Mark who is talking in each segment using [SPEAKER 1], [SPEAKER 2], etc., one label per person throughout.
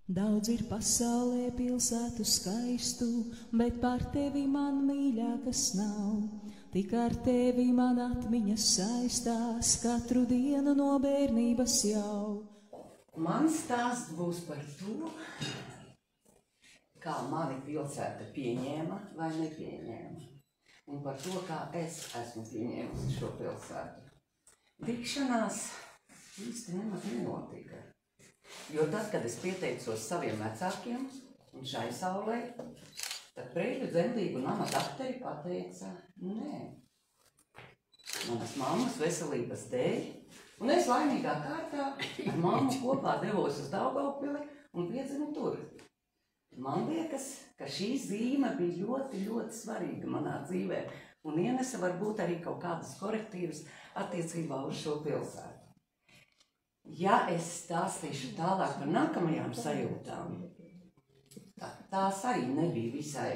[SPEAKER 1] Daudz ir pasaulē pilsētu skaistu, bet par tevi man mīļākas nav. Tik ar tevi man atmiņas saistās katru dienu no bērnības jau.
[SPEAKER 2] Mans stāsts būs par to, kā mani pilsēta pieņēma vai nepieņēma. Un par to, kā es esmu pieņēmusi šo pilsētu. Tikšanās īsti nemaz nenotika. Jo tad, kad es pieteicos saviem vecākiem un šai saulē, tad Preiļu dzemdību nama dakteri pateica nē. Manas mammas veselības dēļ, un es laimīgā kārtā ar mammu kopā devos uz Daugavpili un piedzimu tur. Man liekas, ka šī zīme bija ļoti, ļoti svarīga manā dzīvē un ienesa varbūt arī kaut kādas korektīvas attiecībā uz šo pilsētu. Ja es stāstīšu tālāk par nākamajām sajūtām, tās arī nebija visai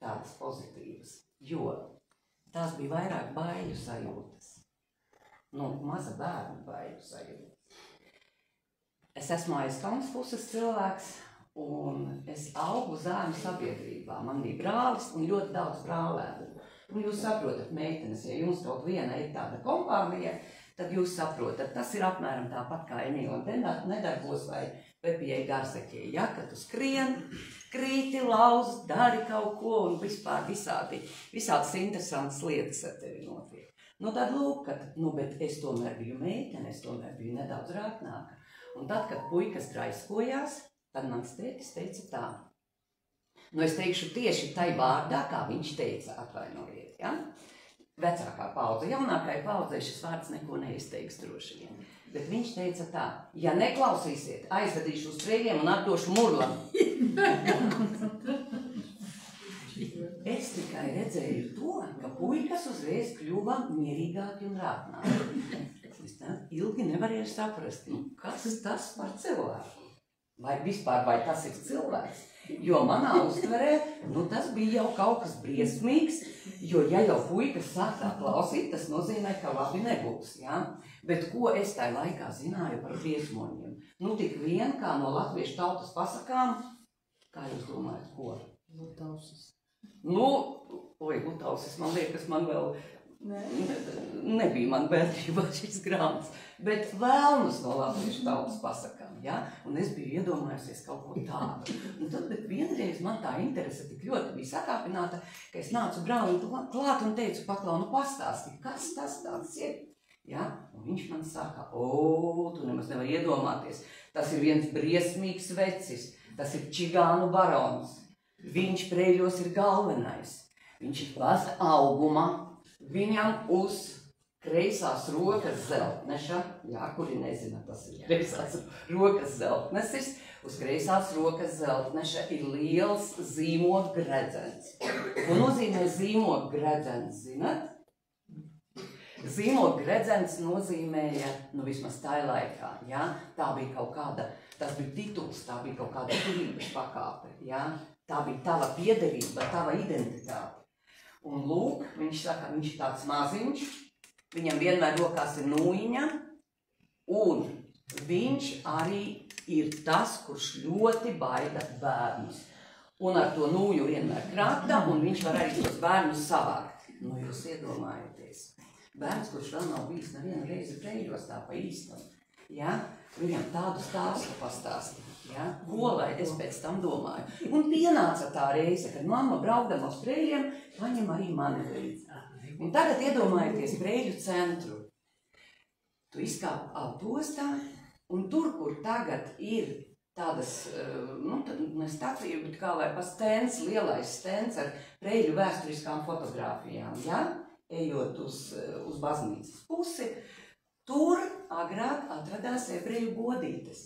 [SPEAKER 2] tādas pozitīvas, jo tās bija vairāk baiļu sajūtas. Maza bērnu baiļu sajūtas. Es esmu Aizkalnes puses cilvēks, un es augu zēnu sabiedrībā. Man bija brālis un ļoti daudz brālēnu. Un jūs saprotat, meitenes, ja jums kaut viena ir tāda kompānija, tad jūs saprotat, tas ir apmēram tāpat kā Emīla Nedarbos vai Pepijai Garseķie. Ja, kad tu skrien, krīti, lauzi, dari kaut ko un vispār visādas interesantas lietas ar tevi notiek. Tad lūk, bet es tomēr biju meitene, es tomēr biju nedaudz rātnāka. Un tad, kad puikas draiskojās, tad mans tētis teica tā. Es teikšu tieši tai vārdā, kā viņš teica, atvainojiet, ja? Vecākā paudze, jaunākai paudzei šis vārds neko neizteiks droši vien. Bet viņš teica tā, ja neklausīsiet, aizvedīšu uz Preiļiem un atdošu Murlam. Es tikai redzēju to, ka puikas uzreiz kļuva mierīgāki un rātnāki. Es tā ilgi nevarēju saprast, kas tas par cilvēku? Vai vispār, vai tas ir cilvēks? Jo manā uztverē, tas bija jau kaut kas briesmīgs, jo ja jau puikas sāk tā klausīt, tas nozīmē, ka labi nebūs, ja? Bet ko es tajā laikā zināju par briesmoņiem? Tik vien, kā no latviešu tautas pasakām, kā jūs domājat, ko?
[SPEAKER 3] Lutausis.
[SPEAKER 2] Lutausis, man liekas, man vēl nebija man bērnībā šis grāmatas, bet vēlnas no latviešu tautas pasakām, ja? Un es biju iedomājusies kaut ko tādu. Bet vienreiz man tā interese tik ļoti bija sakāpināta, ka es nācu brālim klāt un teicu, paklau, pastāsti, kas tas tāds ir? Ja? Un viņš man saka, tu nemaz nevar iedomāties, tas ir viens briesmīgs vecis, tas ir čigānu barons, viņš Preiļos ir galvenais, viņš ir maza auguma, viņam uz kreisās rokas zeltneša, kuri nezina, tas ir kreisās rokas zeltnesis, uz kreisās rokas zeltneša ir liels zīmoggredzens. Ko nozīmē zīmoggredzens, zinat? Zīmoggredzens nozīmēja, vismaz tā laikā, ja? Tā bija kaut kāda, tas bija tituls, tā bija kaut kāda turības pakāpe, ja? Tā bija tava piederība, tava identitāte. Un lūk, viņš saka, viņš ir tāds maziņš, viņam vienmēr rokās ir nūjiņa, un viņš arī ir tas, kurš ļoti baida bērnus. Un ar to nūju vienmēr krāta, un viņš var arī tos bērnus savākt. Jūs iedomājaties. Bērns, kurš vēl nav bijis nevienu reizi Preiļos tā pa īstam, ja? Viņam tādu stāstu pastāstīja. Ja? Ko lai es pēc tam domāju? Un pienāca tā reize, kad mamma braukdama uz Preiļiem, paņem arī mani līdzi. Un tagad iedomājieties Preiļu centru. Tu izkāp autostā, un tur, kur tagad ir tādas, ne stacija, bet kā lai pa stends, lielais stends ar Preiļu vēsturiskām fotogrāfijām, ja? Ejot uz baznīcas pusi, tur agrāk atradās ebreju godītes.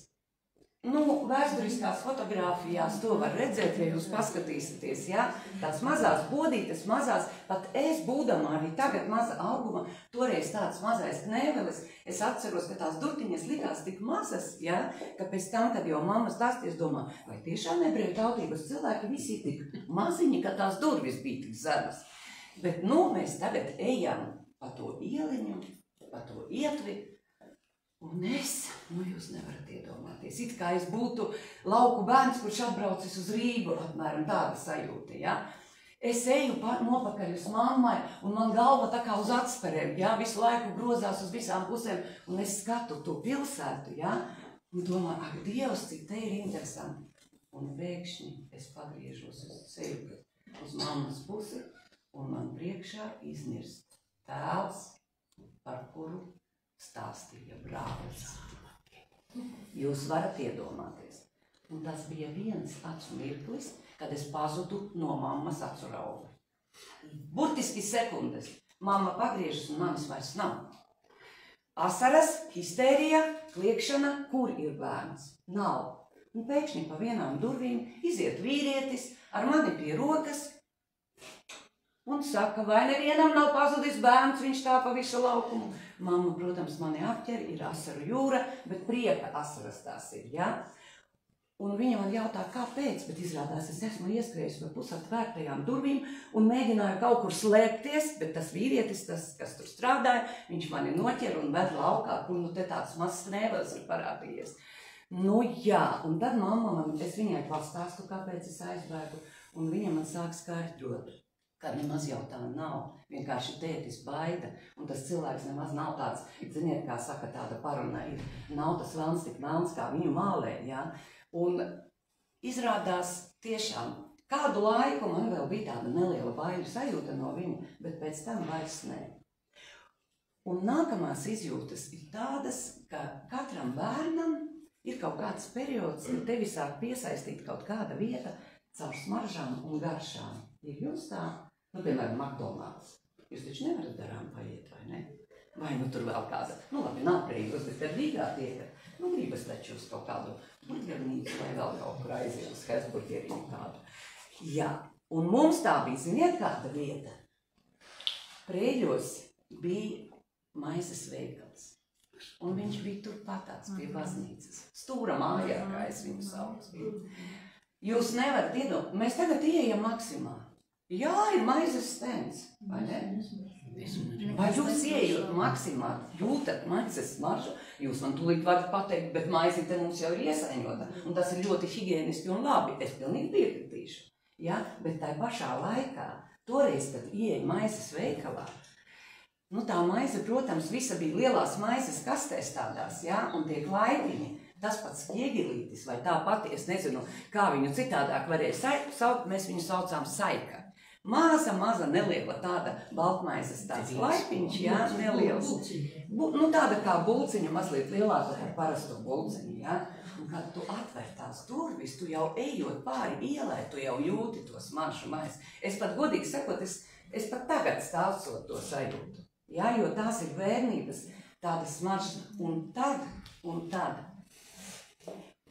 [SPEAKER 2] Vēsturiskās fotogrāfijās to var redzēt, ja jūs paskatīsieties, ja? Tās mazās bodītes, mazās, pat es būdama arī tagad maza auguma, toreiz tāds mazais knēvelis, es atceros, ka tās durtiņas likās tik mazas, ja? Ka pēc tam, kad jau mamma stāsties, domā, vai tiešām ebreju tautības cilvēki visi tik maziņi, ka tās durvis bija tik zemas. Bet, mēs tagad ejam pa to ieliņu, pa to ietvi, Un es, jūs nevarat iedomāties, it kā es būtu lauku bērns, kurš atbraucis uz Rīgu, apmēram tāda sajūta, ja? Es eju nopakaļ uz mammai, un man galva tā kā uz atsperēm, ja? Visu laiku grozās uz visām pusēm, un es skatu to pilsētu, ja? Un domāju, ak, Dievs, cik te ir interesanti. Un pēkšņi es pagriežos uz seju, uz mammas pusi, un man priekšā iznirst tēls, par kuru stāstīja brālis. Jūs varat iedomāties. Un tas bija viens acu mirklis, kad es pazudu no mammas acu rauga. Burtiski sekundes. Mamma pagriežas un manis vairs nav. Asaras, histērija, kliekšana, kur ir bērns? Nav. Un pēkšņi pa vienām durvīm iziet vīrietis ar mani pie rokas un saka, vai nevienam nav pazudis bērns, viņš tā pa visu laukumu. Mamma, protams, mani apķer, ir asaru jūra, bet prieka asaras tās ir, ja? Un viņa man jautā, kāpēc, bet izrādās, es esmu ieskrējis pa pusatvērtajām durvīm un mēģināju kaut kur slēpties, bet tas vīrietis, kas tur strādāja, viņš mani noķer un ved laukā, kur nu te tāds mazs nēvels ir parādījies. Nu jā, un tad mamma man, es viņai pastāstu, kāpēc es aizbēgu, un viņa man sāk skārķot. Ka nemaz jau tā nav, vienkārši tētis baida, un tas cilvēks nemaz nav tāds, ziniet, kā saka tāda paruna, nav tas velns tik velns, kā viņu mālē, ja? Un izrādās tiešām, kādu laiku man vēl bija tāda neliela baiļu sajūta no viņa, bet pēc tam vairs ne. Un nākamās izjūtas ir tādas, ka katram bērnam ir kaut kāds periods, kad tevi sāk piesaistīt kaut kāda vieta caur smaržām un garšām. Ir jums tā? Nu, piemēram, McDonald's. Jūs taču nevarat garām paiet, vai ne? Vai nu tur vēl kāda, nu labi, nav Rīgas, bet kad Rīgā tiekat, nu gribas taču uz kaut kādu burgernīcu vai vēl kaut kur aiziet uz Hesburgeriņu kādu. Jā, un mums tā bija, ziniet, kāda vieta? Prēļos bija maizes veikals, un viņš bija turpat tāds pie baznīcas. Stūra mājā, kā es viņu saucu. Jūs nevarat iedomāt, mēs tagad ieejam Maksimā. Jā, ir maizes stends, vai ne? Vai jūs ieejot Maksimā, jūtat maizes smaržu? Jūs man tūlīt varat pateikt, bet maizite mums jau ir iesaņota, un tas ir ļoti higieniski un labi. Es pilnīgi piekritīšu. Ja? Bet tai pašā laikā, toreiz, kad ieeja maizes veikalā, nu tā maize, protams, visa bija lielās maizes kastēs tādās, ja? Un tie klaitiņi. Tas pats ķieģelītis vai tā pati, es nezinu, kā viņu citādāk varēja saukt, mēs viņu saucām saika. Maza, neliela tāda baltmaizes tāds laipiņš, jā, neliels. Nu tāda kā bulciņa, mazliet lielāka par parasto bulciņu, jā. Un kad tu atver tās durvis, tu jau ejot pāri ielai, tu jau jūti to smaržu maizi. Es pat godīgi sakot, es pat tagad stāstot to sajūtu. Jā, jo tās ir bērnības tādas smaržas. Un tad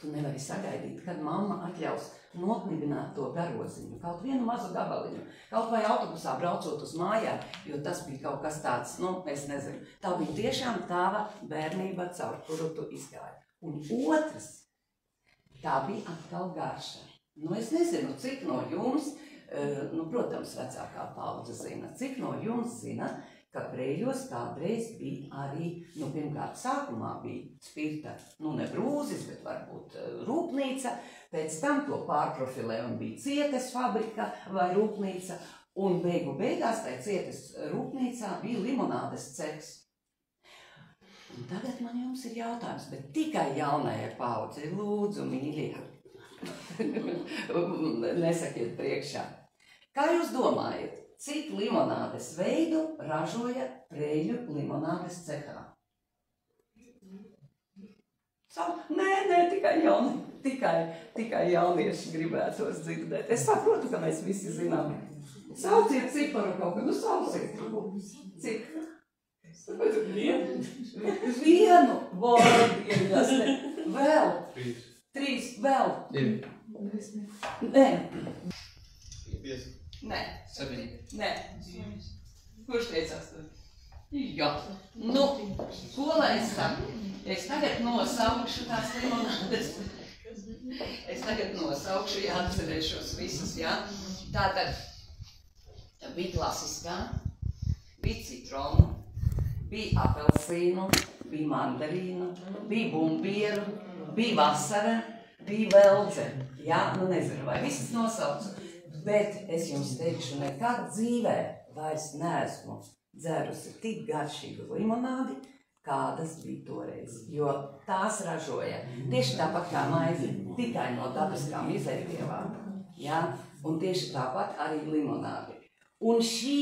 [SPEAKER 2] tu nevari sagaidīt, kad mamma atļaus noknibināt to garoziņu, kaut vienu mazu gabaliņu, kaut vai autobusā braucot uz mājām, jo tas bija kaut kas tāds, nu, es nezinu. Tā bija tiešām tava bērnība, caur kuru tu izgāji. Un otrs, tā bija atkal garša. Nu, es nezinu, cik no jums, nu, protams, vecākā paudze zina, cik no jums zina, ka Prēļos kādreiz bija arī, nu, pirmkārt, sākumā bija spirta, nu, ne brūzis, bet varbūt rūpnīca, pēc tam to pārprofilē un bija cietes fabrika vai rūpnīca, un beigās tai cietes rūpnīcā bija limonādes cehs. Un tagad man jums ir jautājums, bet tikai jaunajai paudzei, lūdzu, mīļie, nesakiet priekšā. Kā jūs domājat? Cik limonādes veidu ražoja Prēļu limonādes cehā? Nē, tikai jaunieši gribētos dzirdēt. Es saprotu, ka mēs visi zinām. Sauciet ciparu kaut kādu, nu sauciet. Cik? Vienu vārdu. Vēl. 3, vēl.
[SPEAKER 3] 2.
[SPEAKER 2] Nē.
[SPEAKER 3] 5.
[SPEAKER 2] Nē.
[SPEAKER 3] 7.
[SPEAKER 2] Nē. Kurš teica 8? Jā. Nu, ko lai es saku? Es tagad nosaukšu tās limonādes. Es tagad nosaukšu, jāatcerēšos visus, jā. Tātad, bija klasiskā, bija citronu, bija apelsīnu, bija mandarīnu, bija bumbieru, bija vasara, bija veldze. Jā, nu nezinu, vai visas nosaucu, bet es jums teikšu, nekad dzīvē vairs neesmu dzerusi tik garšīgu limonādi, kādas bija toreiz, jo tās ražoja tieši tāpat kā maizi, tikai no dabiskām izēvielām, ja? Un tieši tāpat arī limonādi. Un šī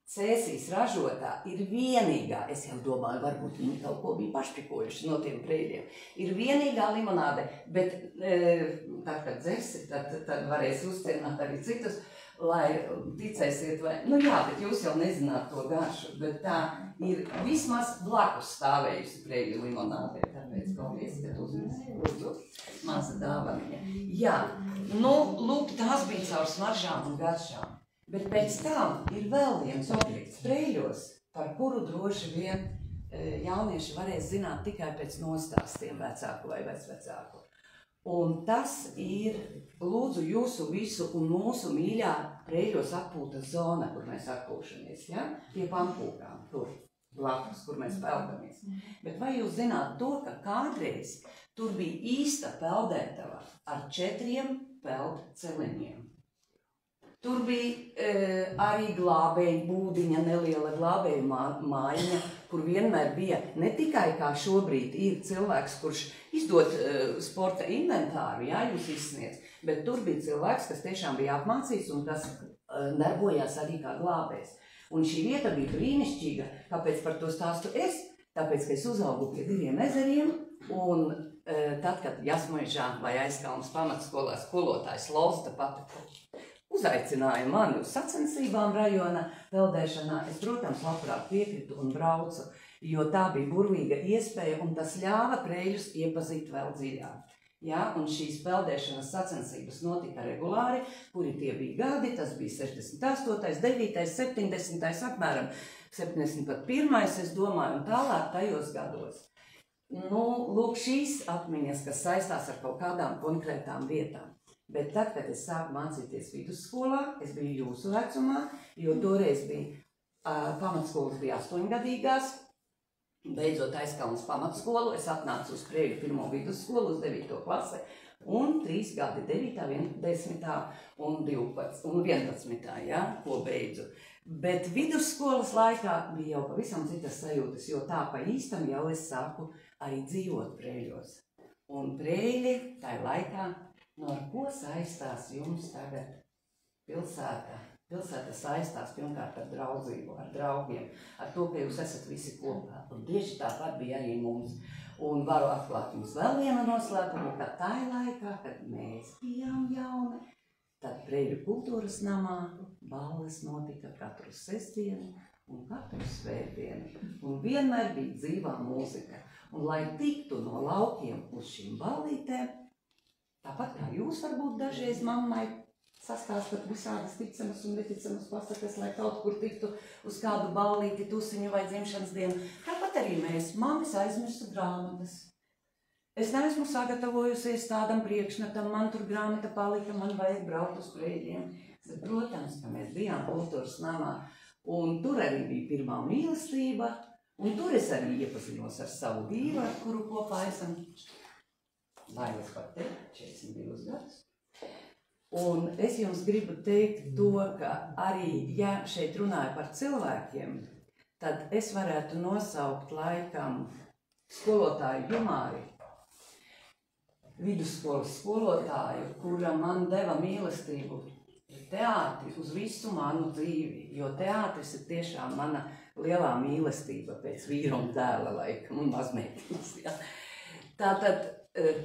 [SPEAKER 2] Cēsīs ražotā ir vienīgā, es jau domāju, varbūt viņi kaut ko bija pašpikojuši no tiem preļiem, ir vienīgā limonāde, bet tad, kad dzersi, tad varēs uzcienāt arī citus, lai ticēsiet, vai, nu jā, bet jūs jau nezināt to garšu, bet tā ir vismaz blakus stāvējusi preļu limonādē, tāpēc paldies, ka uzmēs, lūdzu, maza dāvaniņa. Jā, nu, lūk, tās bija caur smaržām un garšām, bet pēc tam ir vēl viens objekts preļos, par kuru droši vien jaunieši varēs zināt tikai pēc nostāstiem vecāku vai vecvecāku. Un tas ir, lūdzu, jūsu visu un mūsu mīļā preļos atpūtas zona, kur mēs atpūšamies, ja? Pie pampūkām, tur blakus, kur mēs peldamies. Bet vai jūs zināt to, ka kādreiz tur bija īsta peldētava ar 4 peldceliņiem? Tur bija arī glābēja būdiņa, neliela glābēja mājiņa, kur vienmēr bija ne tikai kā šobrīd ir cilvēks, kurš izdod sporta inventāru, jā, jūs izsniedz, bet tur bija cilvēks, kas tiešām bija apmācīts un kas darbojās arī kā glābējs. Un šī vieta bija brīnišķīga, kāpēc par to stāstu es? Tāpēc, ka es uzaugu pie 2 ezeriem, un tad, kad Jasmuižā vai Aizkalnas pamatskolā skolotājs Lozda pati uzaicināja mani uz sacensībām rajona peldēšanā, es, protams, labprāt piekritu un braucu, jo tā bija burvīga iespēja un tas ļāva preļus iepazīt vēl dziļāk. Ja, un šīs peldēšanas sacensības notika regulāri, kuri tie bija gadi, tas bija 68., 9., 70., apmēram 71., es domāju, un tālāk tajos gados. Nu, lūk, šīs atmiņas, kas saistās ar kaut kādām konkrētām vietām. Bet tad, kad es sāku mācīties vidusskolā, es biju jūsu vecumā, jo toreiz bija pamatskolas bija 8-gadīgās, beidzot Aizkalnas pamatskolu, es atnācu uz Preļu 1. vidusskolu, uz 9. klase, un 3 gadi 9., 10. un 12. un 11. Ja, ko beidzu. Bet vidusskolas laikā bija jau pavisam citas sajūtas, jo tā pa īstam jau es sāku arī dzīvot Preļos. Un Preļi tajā laikā, no ar ko saistās jums tagad pilsēta? Pilsēta saistās pirmkārt ar draudzību, ar draugiem, ar to, ka jūs esat visi kopā. Un tieši tāpat bija arī mums. Un varu atklāt jums vēl vienu noslēpumu, ka tajā laikā, kad mēs bijām jauni, tad Preļu kultūras namā balles notika katru sestdienu un katru svētdienu. Un vienmēr bija dzīvā mūzika. Un lai tiktu no laukiem uz šīm ballītēm, tāpat kā jūs varbūt dažreiz mammai sastāstat visādas ticamas un neticamas pasakas, lai kaut kur tiktu uz kādu ballīti, tusiņu vai dzimšanas dienu. Tāpat arī mēs, mammas aizmirstu grāmatas. Es neesmu sagatavojusies tādam priekšnetam, man tur grāmata palika, man vajag braukt uz Preļiem. Bet, protams, ka mēs bijām kultūras namā, un tur arī bija pirmā mīlestība, un tur es arī iepazinos ar savu vīru, ar kuru kopā esam. Bailes par te, 42 gadus. Un es jums gribu teikt to, ka arī, ja šeit runāju par cilvēkiem, tad es varētu nosaukt laikam skolotāju Jumāri, vidusskolas skolotāju, kura man deva mīlestību teātri uz visu manu dzīvi, jo teātris ir tiešām mana lielā mīlestība pēc vīra un dēla laikam un mazmeitiņas. Ja. Tātad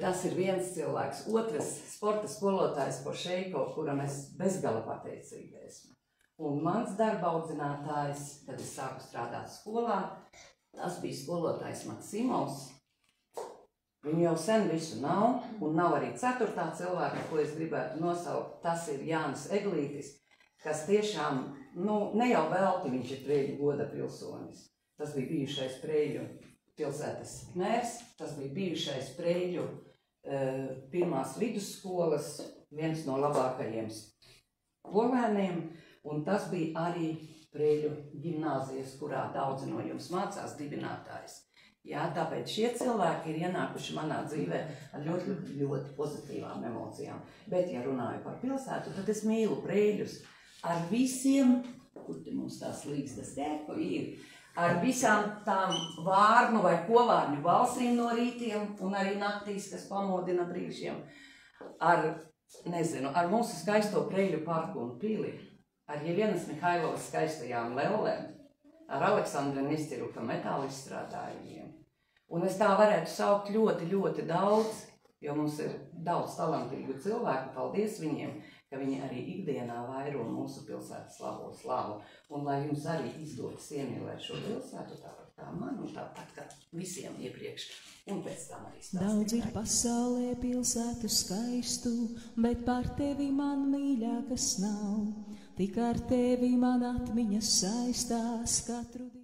[SPEAKER 2] tas ir viens cilvēks. Otrs sporta skolotājs Pošeiko, kuram es bezgala pateicīga esmu. Un mans darba audzinātājs, kad es sāku strādāt skolā, tas bija skolotājs Maksimovs. Viņu jau sen visu nav, un nav arī 4. cilvēka, ko es gribētu nosaukt. Tas ir Jānis Eglītis, kas tiešām, ne jau velti viņš ir Preļu goda pilsonis. Tas bija bijušais Preļu pilsētas mērs, tas bija bijušais Preļu pirmās vidusskolas, viens no labākajiem skolēniem, un tas bija arī Preļu ģimnāzijas, kurā daudzi no jums mācās, dibinātājs. Jā, tāpēc šie cilvēki ir ienākuši manā dzīvē ar ļoti, ļoti pozitīvām emocijām. Bet, ja runāju par pilsētu, tad es mīlu Prēļus ar visiem, kur te mums tās līgstas tēku ir, ar visām tām vārnu vai kovārņu balsīm no rītiem un arī naktīs, kas pamodina brīžiem, ar mūsu skaisto Prēļu parku un pili, ar Jelienas Mihailovas skaistajām lellēm, ar Aleksandra Nestiruka metāla izstrādājumiem. Un es tā varētu saukt ļoti, ļoti daudz, jo mums ir daudz talantīgu cilvēku, paldies viņiem, ka viņi arī ikdienā vairo mūsu pilsētas labo slavu. Un lai jums arī izdodas iemīlēt šo pilsētu, tāpat kā man un tāpat kā visiem iepriekš. Un pēc tam arī stāstīt.
[SPEAKER 1] Daudz ir pasaulē pilsētu skaistu, bet par tevi man mīļākas nav. Tik ar tevi man atmiņas saistās katru dienu.